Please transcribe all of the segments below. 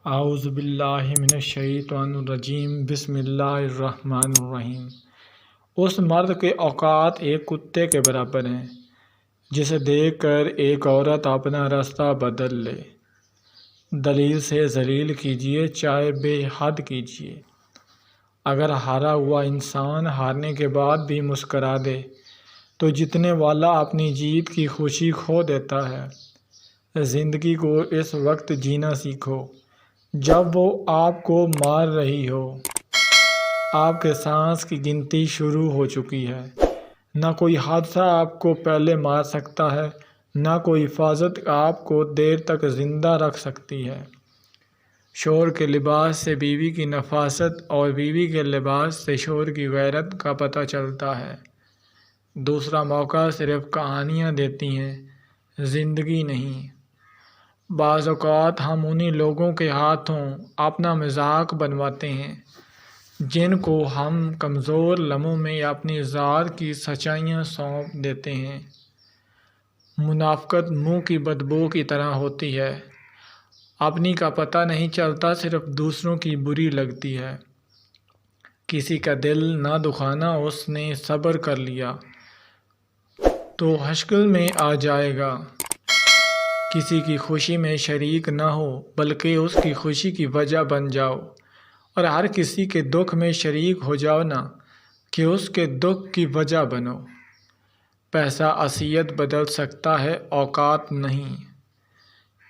اعوذ باللہ من الشیطان الرجیم بسم اللہ الرحمن الرحیم۔ اس مرد کے اوقات ایک کتے کے برابر ہیں جسے دیکھ کر ایک عورت اپنا راستہ بدل لے۔ دلیل سے ذلیل کیجیے چاہے بے حد کیجیے۔ اگر ہارا ہوا انسان ہارنے کے بعد بھی مسکرا دے تو جیتنے والا اپنی جیت کی خوشی کھو دیتا ہے۔ زندگی کو اس وقت جینا سیکھو جب وہ آپ کو مار رہی ہو۔ آپ کے سانس کی گنتی شروع ہو چکی ہے۔ نہ کوئی حادثہ آپ کو پہلے مار سکتا ہے، نہ کوئی حفاظت آپ کو دیر تک زندہ رکھ سکتی ہے۔ شوہر کے لباس سے بیوی کی نفاست اور بیوی کے لباس سے شوہر کی غیرت کا پتہ چلتا ہے۔ دوسرا موقع صرف کہانیاں دیتی ہیں، زندگی نہیں۔ بعض اوقات ہم انہی لوگوں کے ہاتھوں اپنا مذاق بنواتے ہیں جن کو ہم کمزور لمحوں میں اپنی ذات کی سچائیاں سونپ دیتے ہیں۔ منافقت منہ کی بدبو کی طرح ہوتی ہے، اپنی کا پتہ نہیں چلتا، صرف دوسروں کی بری لگتی ہے۔ کسی کا دل نہ دکھانا، اس نے صبر کر لیا تو مشکل میں آ جائے گا۔ کسی کی خوشی میں شریک نہ ہو بلکہ اس کی خوشی کی وجہ بن جاؤ، اور ہر کسی کے دکھ میں شریک ہو جاؤ نہ کہ اس کے دکھ کی وجہ بنو۔ پیسہ اذیت بدل سکتا ہے، اوقات نہیں۔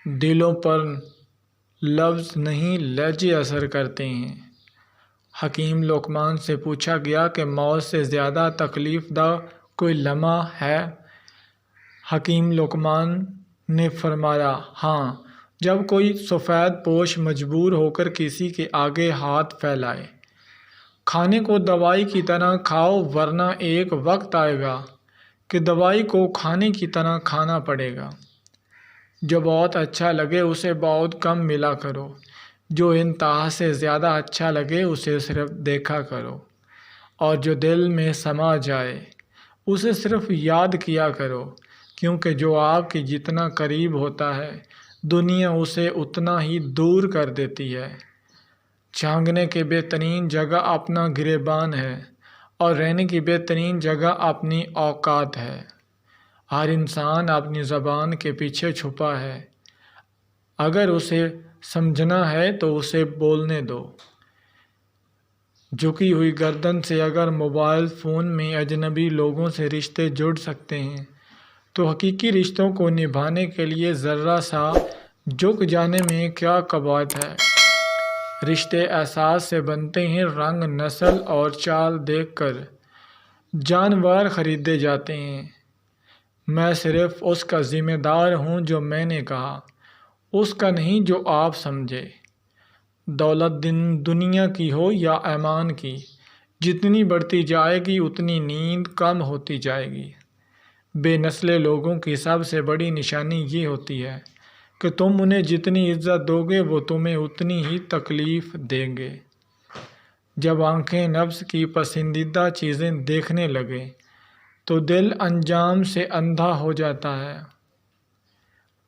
دلوں پر لفظ نہیں لہجے اثر کرتے ہیں۔ حکیم لقمان سے پوچھا گیا کہ موت سے زیادہ تکلیف دہ کوئی لمحہ ہے؟ حکیم لقمان نے فرمایا، ہاں، جب کوئی سفید پوش مجبور ہو کر کسی کے آگے ہاتھ پھیلائے۔ کھانے کو دوائی کی طرح کھاؤ ورنہ ایک وقت آئے گا کہ دوائی کو کھانے کی طرح کھانا پڑے گا۔ جو بہت اچھا لگے اسے بہت کم ملا کرو، جو انتہا سے زیادہ اچھا لگے اسے صرف دیکھا کرو، اور جو دل میں سما جائے اسے صرف یاد کیا کرو، کیونکہ جو آپ کے جتنا قریب ہوتا ہے دنیا اسے اتنا ہی دور کر دیتی ہے۔ جھانکنے کی بہترین جگہ اپنا گریبان ہے اور رہنے کی بہترین جگہ اپنی اوقات ہے۔ ہر انسان اپنی زبان کے پیچھے چھپا ہے، اگر اسے سمجھنا ہے تو اسے بولنے دو۔ جھکی ہوئی گردن سے اگر موبائل فون میں اجنبی لوگوں سے رشتے جڑ سکتے ہیں تو حقیقی رشتوں کو نبھانے کے لیے ذرا سا جھک جانے میں کیا کباہت ہے۔ رشتے احساس سے بنتے ہیں، رنگ، نسل اور چال دیکھ کر جانور خریدے جاتے ہیں۔ میں صرف اس کا ذمہ دار ہوں جو میں نے کہا، اس کا نہیں جو آپ سمجھے۔ دولت دنیا کی ہو یا ایمان کی، جتنی بڑھتی جائے گی اتنی نیند کم ہوتی جائے گی۔ بے نسل لوگوں کی سب سے بڑی نشانی یہ ہوتی ہے کہ تم انہیں جتنی عزت دو گے وہ تمہیں اتنی ہی تکلیف دیں گے۔ جب آنکھیں نفس کی پسندیدہ چیزیں دیکھنے لگے تو دل انجام سے اندھا ہو جاتا ہے۔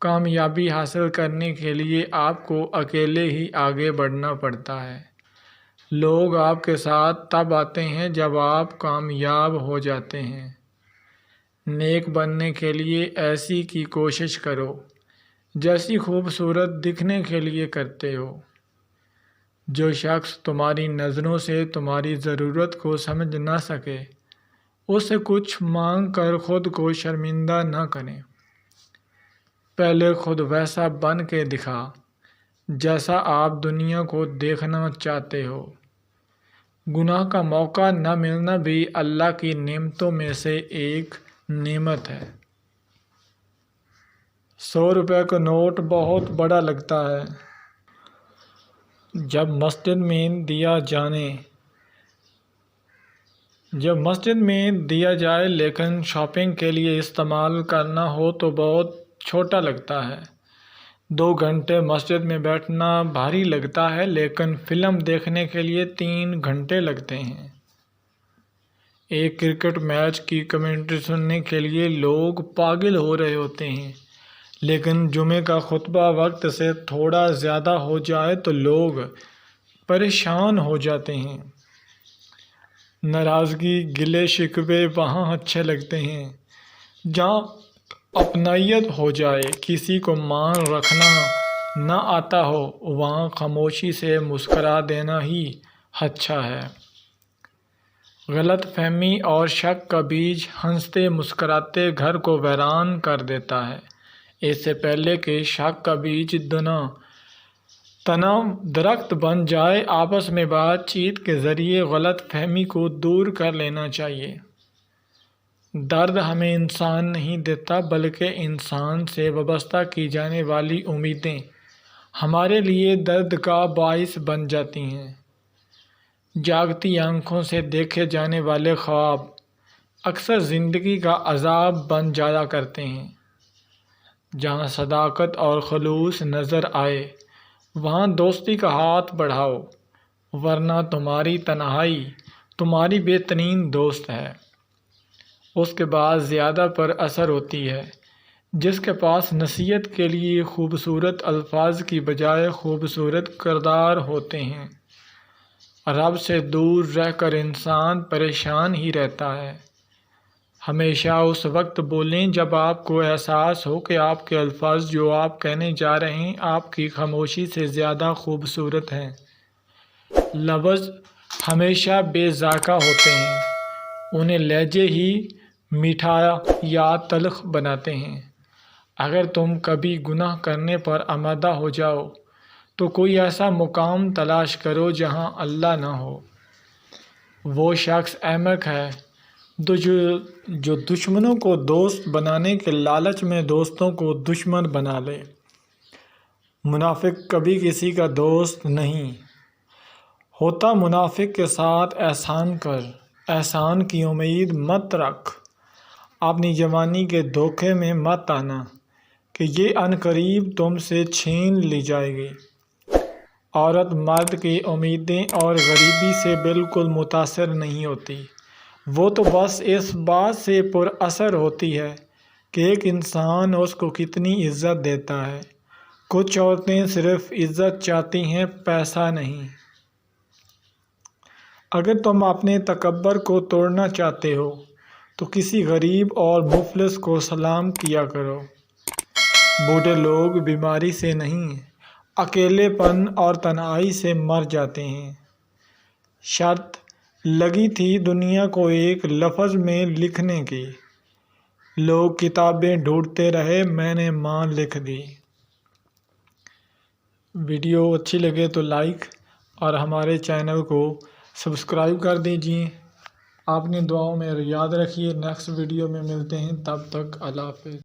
کامیابی حاصل کرنے کے لیے آپ کو اکیلے ہی آگے بڑھنا پڑتا ہے۔ لوگ آپ کے ساتھ تب آتے ہیں جب آپ کامیاب ہو جاتے ہیں۔ نیک بننے کے لیے ایسی کی کوشش کرو جیسی خوبصورت دکھنے کے لیے کرتے ہو۔ جو شخص تمہاری نظروں سے تمہاری ضرورت کو سمجھ نہ سکے اس سے کچھ مانگ کر خود کو شرمندہ نہ کریں۔ پہلے خود ویسا بن کے دکھا جیسا آپ دنیا کو دیکھنا چاہتے ہو۔ گناہ کا موقع نہ ملنا بھی اللہ کی نعمتوں میں سے ایک نعمت ہے۔ 100 روپے کا نوٹ بہت بڑا لگتا ہے جب مسجد میں دیا جائے، لیکن شاپنگ کے لیے استعمال کرنا ہو تو بہت چھوٹا لگتا ہے۔ 2 گھنٹے مسجد میں بیٹھنا بھاری لگتا ہے، لیکن فلم دیکھنے کے لیے 3 گھنٹے لگتے ہیں۔ ایک کرکٹ میچ کی کمنٹری سننے کے لیے لوگ پاگل ہو رہے ہوتے ہیں، لیکن جمعے کا خطبہ وقت سے تھوڑا زیادہ ہو جائے تو لوگ پریشان ہو جاتے ہیں۔ ناراضگی، گلے شکوے وہاں اچھے لگتے ہیں جہاں اپنائیت ہو جائے۔ کسی کو مان رکھنا نہ آتا ہو وہاں خاموشی سے مسکرا دینا ہی اچھا ہے۔ غلط فہمی اور شک کا بیج ہنستے مسکراتے گھر کو ویران کر دیتا ہے۔ اس سے پہلے کہ شک کا بیج تنا درخت بن جائے، آپس میں بات چیت کے ذریعے غلط فہمی کو دور کر لینا چاہیے۔ درد ہمیں انسان نہیں دیتا بلکہ انسان سے وابستہ کی جانے والی امیدیں ہمارے لیے درد کا باعث بن جاتی ہیں۔ جاگتی آنکھوں سے دیکھے جانے والے خواب اکثر زندگی کا عذاب بن جایا کرتے ہیں۔ جہاں صداقت اور خلوص نظر آئے وہاں دوستی کا ہاتھ بڑھاؤ، ورنہ تمہاری تنہائی تمہاری بہترین دوست ہے۔ اس کے بعد زیادہ پر اثر ہوتی ہے جس کے پاس نصیحت کے لیے خوبصورت الفاظ کی بجائے خوبصورت کردار ہوتے ہیں۔ رب سے دور رہ کر انسان پریشان ہی رہتا ہے۔ ہمیشہ اس وقت بولیں جب آپ کو احساس ہو کہ آپ کے الفاظ جو آپ کہنے جا رہے ہیں آپ کی خاموشی سے زیادہ خوبصورت ہیں۔ لفظ ہمیشہ بے ذائقہ ہوتے ہیں، انہیں لہجے ہی میٹھا یا تلخ بناتے ہیں۔ اگر تم کبھی گناہ کرنے پر آمادہ ہو جاؤ تو کوئی ایسا مقام تلاش کرو جہاں اللہ نہ ہو۔ وہ شخص احمق ہے جو دشمنوں کو دوست بنانے کے لالچ میں دوستوں کو دشمن بنا لے۔ منافق کبھی کسی کا دوست نہیں ہوتا۔ منافق کے ساتھ احسان کر، احسان کی امید مت رکھ۔ اپنی جوانی کے دھوکے میں مت آنا کہ یہ عنقریب تم سے چھین لی جائے گی۔ عورت مرد کی امیدیں اور غریبی سے بالکل متاثر نہیں ہوتی، وہ تو بس اس بات سے پر اثر ہوتی ہے کہ ایک انسان اس کو کتنی عزت دیتا ہے۔ کچھ عورتیں صرف عزت چاہتی ہیں، پیسہ نہیں۔ اگر تم اپنے تکبر کو توڑنا چاہتے ہو تو کسی غریب اور مفلس کو سلام کیا کرو۔ بوڑھے لوگ بیماری سے نہیں، اکیلے پن اور تنہائی سے مر جاتے ہیں۔ شرط لگی تھی دنیا کو ایک لفظ میں لکھنے کی، لوگ کتابیں ڈھونڈتے رہے، میں نے ماں لکھ دی۔ ویڈیو اچھی لگے تو لائک اور ہمارے چینل کو سبسکرائب کر دیجیے۔ آپ نے دعاؤں میں یاد رکھیے۔ نیکسٹ ویڈیو میں ملتے ہیں، تب تک اللہ حافظ۔